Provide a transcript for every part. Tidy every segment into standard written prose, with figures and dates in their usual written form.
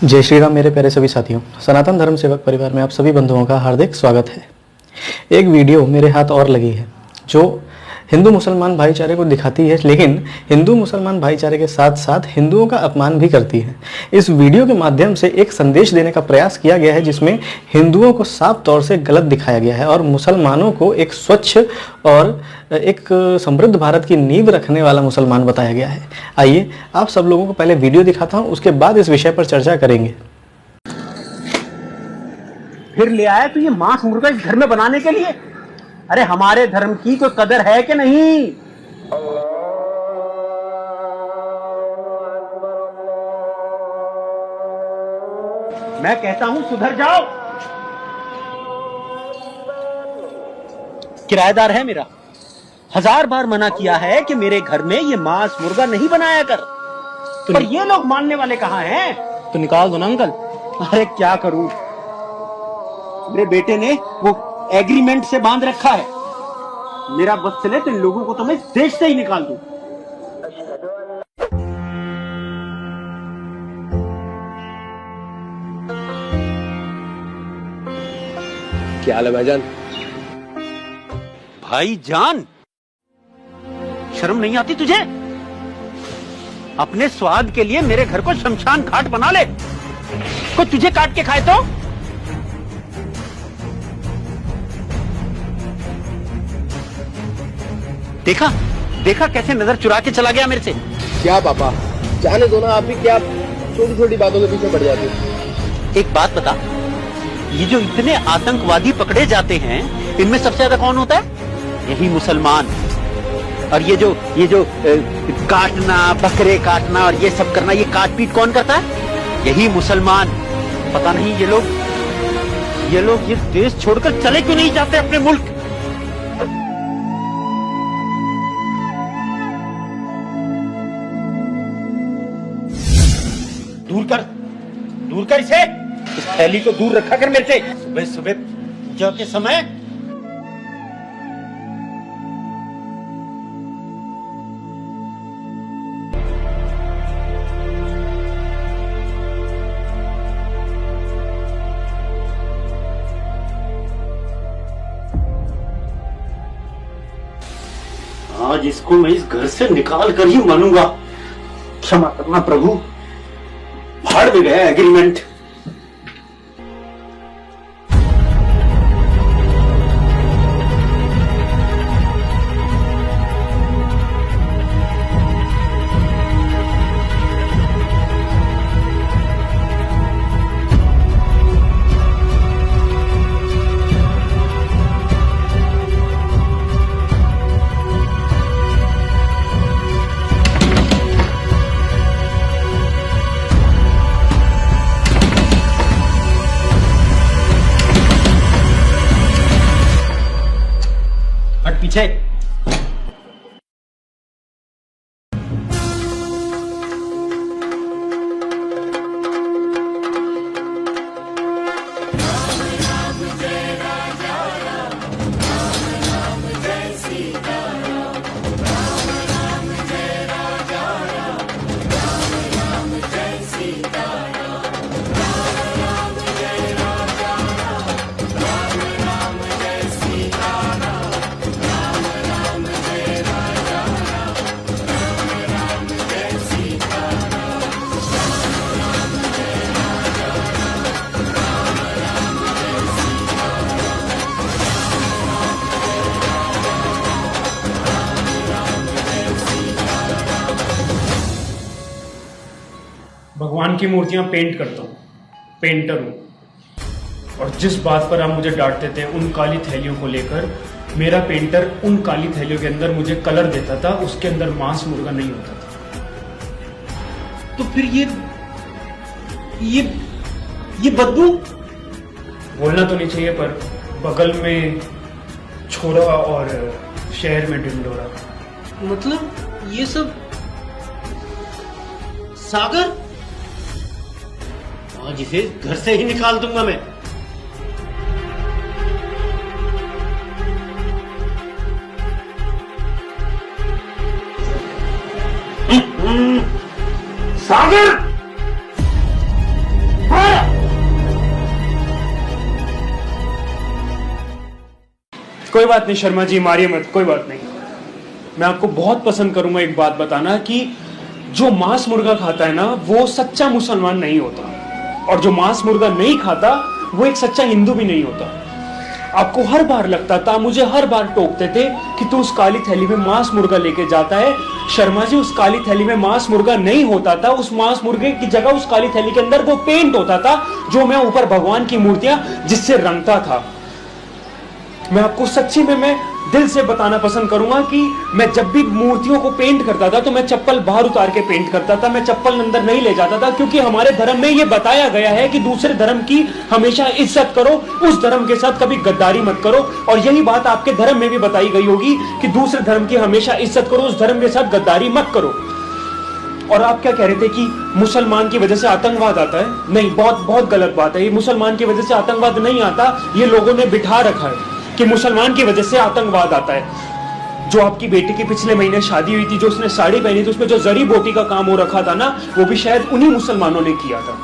जय श्री राम मेरे प्यारे सभी साथियों। सनातन धर्म सेवक परिवार में आप सभी बंधुओं का हार्दिक स्वागत है। एक वीडियो मेरे हाथ और लगी है जो हिंदू मुसलमान भाईचारे को दिखाती है, लेकिन हिंदू मुसलमान भाईचारे के साथ साथ हिंदुओं का अपमान भी करती है। इस वीडियो के माध्यम से एक संदेश देने का प्रयास किया गया है जिसमें हिंदुओं को साफ तौर से गलत दिखाया गया है और मुसलमानों को एक स्वच्छ और एक समृद्ध भारत की नींव रखने वाला मुसलमान बताया गया है। आइए आप सब लोगों को पहले वीडियो दिखाता हूँ, उसके बाद इस विषय पर चर्चा करेंगे। फिर ले आया तो ये मांस मुर्गा इस घर में बनाने के लिए? अरे हमारे धर्म की कोई कदर है कि नहीं? मैं कहता हूं सुधर जाओ। किराएदार है मेरा, 1000 बार मना किया है कि मेरे घर में ये मांस मुर्गा नहीं बनाया कर, पर ये लोग मानने वाले कहां हैं? तो निकाल दो ना अंकल। अरे क्या करूं, मेरे बेटे ने वो एग्रीमेंट से बांध रखा है। मेरा बस चले तो इन लोगों को तो मैं देश से ही निकाल दूं। क्या हाल है भाईजान? भाईजान, शर्म नहीं आती तुझे? अपने स्वाद के लिए मेरे घर को शमशान घाट बना ले। को तुझे काट के खाए तो? देखा देखा कैसे नजर चुरा के चला गया मेरे से। क्या पापा, जाने दो ना, आप भी क्या छोटी छोटी बातों के पीछे पड़ जाते हो। एक बात बता, ये जो इतने आतंकवादी पकड़े जाते हैं इनमें सबसे ज्यादा कौन होता है? यही मुसलमान। और ये जो काटना, बकरे काटना और ये सब करना, ये काट पीट कौन करता है? यही मुसलमान। पता नहीं ये लोग ये देश छोड़कर चले क्यों नहीं जाते अपने मुल्क? दूर कर इसे। इस थैली को दूर रखा कर मेरे से। सुबह सुबह पूजा के समय आज इसको मैं इस घर से निकाल कर ही मानूंगा। क्षमा करना प्रभु, भाड़ में गया एग्रीमेंट। पीछे भगवान की मूर्तियां पेंट करता हूँ, पेंटर हूँ। और जिस बात पर आप मुझे डांटते थे उन काली थैलियों को लेकर, मेरा पेंटर उन काली थैलियों के अंदर मुझे कलर देता था, उसके अंदर मांस मुर्गा नहीं होता था। तो फिर ये बदबू? बोलना तो नहीं चाहिए पर बगल में छोरा और शहर में ढिंडोरा। मतलब ये सब सागर? आज इसे घर से ही निकाल दूंगा मैं। सागर! कोई बात नहीं शर्मा जी, मारिए मत, कोई बात नहीं। मैं आपको बहुत पसंद करूंगा एक बात बताना कि जो मांस मुर्गा खाता है ना वो सच्चा मुसलमान नहीं होता, और जो मांस मुर्गा नहीं खाता वो एक सच्चा हिंदू भी नहीं होता। आपको हर बार लगता था, मुझे हर बार टोकते थे कि तू उस काली थैली में मांस मुर्गा लेके जाता है। शर्मा जी, उस काली थैली में मांस मुर्गा नहीं होता था, उस मांस मुर्गे की जगह उस काली थैली के अंदर वो पेंट होता था जो मैं ऊपर भगवान की मूर्तियां जिससे रंगता था। मैं आपको सच्ची में मैं दिल से बताना पसंद करूंगा कि मैं जब भी मूर्तियों को पेंट करता था तो मैं चप्पल बाहर उतार के पेंट करता था, मैं चप्पल अंदर नहीं ले जाता था, क्योंकि हमारे धर्म में यह बताया गया है कि दूसरे धर्म की हमेशा इज्जत करो, उस धर्म के साथ कभी गद्दारी मत करो। और यही बात आपके धर्म में भी बताई गई होगी कि दूसरे धर्म की हमेशा इज्जत करो, उस धर्म के साथ गद्दारी मत करो। और आप क्या कह रहे थे कि मुसलमान की वजह से आतंकवाद आता है? नहीं, बहुत बहुत गलत बात है। ये मुसलमान की वजह से आतंकवाद नहीं आता, ये लोगों ने बिठा रखा है कि मुसलमान की वजह से आतंकवाद आता है। जो आपकी बेटी की पिछले महीने शादी हुई थी, जो उसने साड़ी पहनी थी, उसमें जो जरी बोटी का काम हो रखा था ना, वो भी शायद उन्हीं मुसलमानों ने किया था।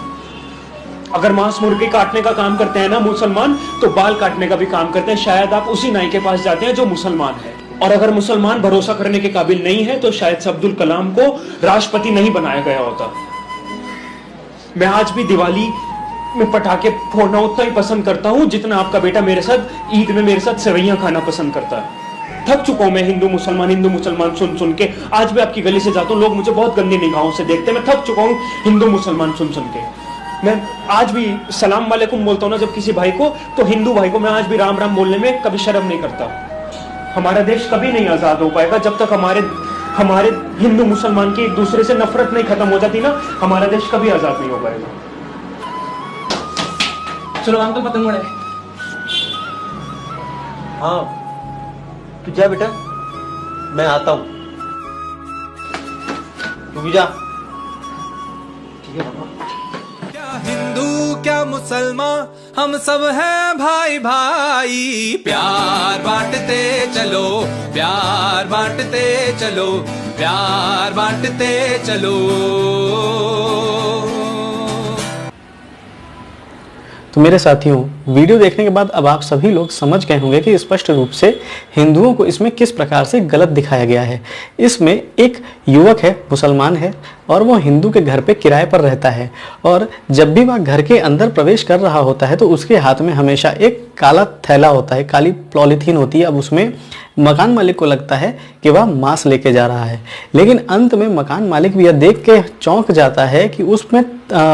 अगर मांस मुर्गे काटने का काम करते हैं ना मुसलमान, तो बाल काटने का भी काम करते हैं। शायद आप उसी नाई के पास जाते हैं जो मुसलमान है। और अगर मुसलमान भरोसा करने के काबिल नहीं है तो शायद से अब्दुल कलाम को राष्ट्रपति नहीं बनाया गया होता। मैं आज भी दिवाली में पटाखे फोड़ना उतना ही पसंद करता हूं जितना आपका बेटा मेरे साथ ईद में मेरे साथ सेवैयां खाना पसंद करता है। थक चुका हूं मैं हिंदू मुसलमान सुन सुन के। आज भी आपकी गली से जाता हूं, लोग मुझे बहुत गंदी निगाहों से देखते हैं। मैं थक चुका हूं हिंदू मुसलमान सुन सुन के। मैं आज भी सलाम वालेकुम बोलता हूं ना जब किसी भाई को, तो हिंदू भाई को मैं आज भी राम राम बोलने में कभी शर्म नहीं करता। हमारा देश कभी नहीं आजाद हो पाएगा जब तक हमारे हिंदू मुसलमान की एक दूसरे से नफरत नहीं खत्म हो जाती ना, हमारा देश कभी आजाद नहीं हो पाएगा। चलो अंकल पतंग उड़ाए। हाँ, तू जा बेटा, मैं आता हूं, तू भी जा। ठीक है बाबा। क्या हिंदू क्या मुसलमान, हम सब हैं भाई भाई। प्यार बांटते चलो, प्यार बांटते चलो, प्यार बांटते चलो। तो मेरे साथियों, वीडियो देखने के बाद अब आप सभी लोग समझ गए होंगे कि स्पष्ट रूप से हिंदुओं को इसमें किस प्रकार से गलत दिखाया गया है। इसमें एक युवक है, मुसलमान है, और वो हिंदू के घर पे किराए पर रहता है, और जब भी वह घर के अंदर प्रवेश कर रहा होता है तो उसके हाथ में हमेशा एक काला थैला होता है, काली पॉलीथीन होती है। अब उसमें मकान मालिक को लगता है कि वह मांस लेके जा रहा है, लेकिन अंत में मकान मालिक भी यह देख के चौंक जाता है कि उसमें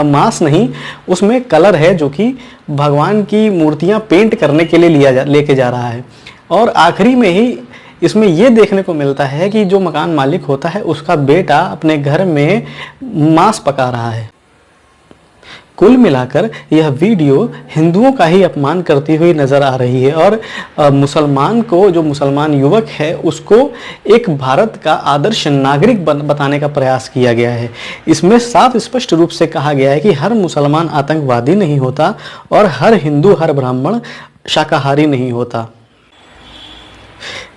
मांस नहीं, उसमें कलर है जो कि भगवान की मूर्तियां पेंट करने के लिए लेके जा रहा है। और आखिरी में ही इसमें यह देखने को मिलता है कि जो मकान मालिक होता है उसका बेटा अपने घर में मांस पका रहा है। कुल मिलाकर यह वीडियो हिंदुओं का ही अपमान करती हुई नजर आ रही है, और मुसलमान को, जो मुसलमान युवक है, उसको एक भारत का आदर्श नागरिक बताने का प्रयास किया गया है। इसमें साफ स्पष्ट रूप से कहा गया है कि हर मुसलमान आतंकवादी नहीं होता और हर हिंदू, हर ब्राह्मण शाकाहारी नहीं होता।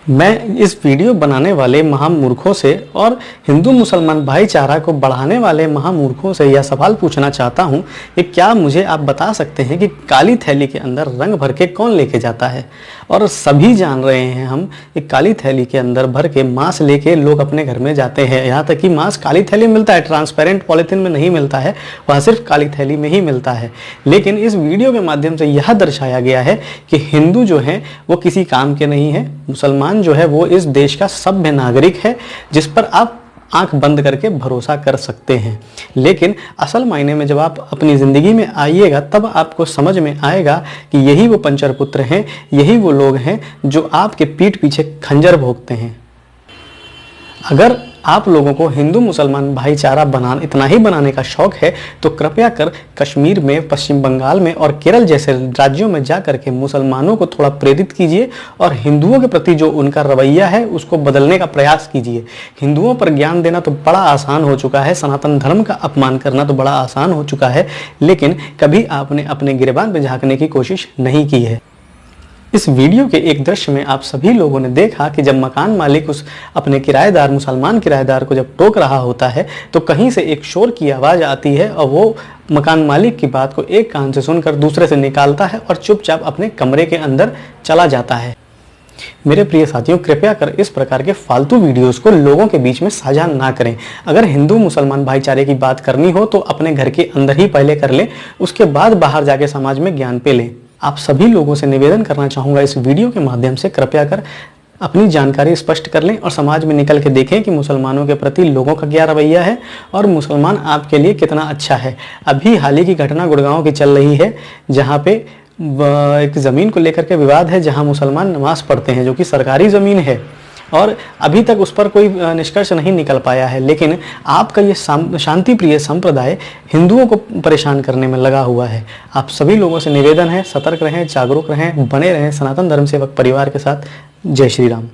मैं इस वीडियो बनाने वाले महामूर्खों से और हिंदू मुसलमान भाईचारा को बढ़ाने वाले महामूर्खों से यह सवाल पूछना चाहता हूं कि क्या मुझे आप बता सकते हैं कि काली थैली के अंदर रंग भर के कौन लेके जाता है? और सभी जान रहे हैं हम कि काली थैली के अंदर भर के मांस लेके लोग अपने घर में जाते हैं। यहाँ तक कि मांस काली थैली मिलता है, ट्रांसपेरेंट पॉलीथीन में नहीं मिलता है, वह सिर्फ काली थैली में ही मिलता है। लेकिन इस वीडियो के माध्यम से यह दर्शाया गया है कि हिंदू जो हैं वो किसी काम के नहीं हैं, मुसलमान जो है वो इस देश का सभ्य नागरिक है जिस पर आप आंख बंद करके भरोसा कर सकते हैं। लेकिन असल मायने में जब आप अपनी ज़िंदगी में आइएगा तब आपको समझ में आएगा कि यही वो पंचर पुत्र हैं, यही वो लोग हैं जो आपके पीठ पीछे खंजर भोंकते हैं। अगर आप लोगों को हिंदू मुसलमान भाईचारा इतना ही बनाने का शौक है तो कृपया कर कश्मीर में, पश्चिम बंगाल में और केरल जैसे राज्यों में जा करके मुसलमानों को थोड़ा प्रेरित कीजिए और हिंदुओं के प्रति जो उनका रवैया है उसको बदलने का प्रयास कीजिए। हिंदुओं पर ज्ञान देना तो बड़ा आसान हो चुका है, सनातन धर्म का अपमान करना तो बड़ा आसान हो चुका है, लेकिन कभी आपने अपने गिरेबान पर झांकने की कोशिश नहीं की है। इस वीडियो के एक दृश्य में आप सभी लोगों ने देखा कि जब मकान मालिक उस अपने किराएदार, मुसलमान किराएदार को जब टोक रहा होता है तो कहीं से एक शोर की आवाज़ आती है और वो मकान मालिक की बात को एक कान से सुनकर दूसरे से निकालता है और चुपचाप अपने कमरे के अंदर चला जाता है। मेरे प्रिय साथियों, कृपया कर इस प्रकार के फालतू वीडियोस को लोगों के बीच में साझा ना करें। अगर हिंदू मुसलमान भाईचारे की बात करनी हो तो अपने घर के अंदर ही पहले कर लें, उसके बाद बाहर जाके समाज में ज्ञान पे लें। आप सभी लोगों से निवेदन करना चाहूँगा इस वीडियो के माध्यम से, कृपया कर अपनी जानकारी स्पष्ट कर लें और समाज में निकल के देखें कि मुसलमानों के प्रति लोगों का क्या रवैया है और मुसलमान आपके लिए कितना अच्छा है। अभी हाल ही की घटना गुड़गांव की चल रही है, जहाँ पे एक ज़मीन को लेकर के विवाद है, जहाँ मुसलमान नमाज पढ़ते हैं, जो कि सरकारी ज़मीन है और अभी तक उस पर कोई निष्कर्ष नहीं निकल पाया है। लेकिन आपका ये शांति प्रिय संप्रदाय हिंदुओं को परेशान करने में लगा हुआ है। आप सभी लोगों से निवेदन है, सतर्क रहें, जागरूक रहें, बने रहें सनातन धर्म सेवक परिवार के साथ। जय श्री राम।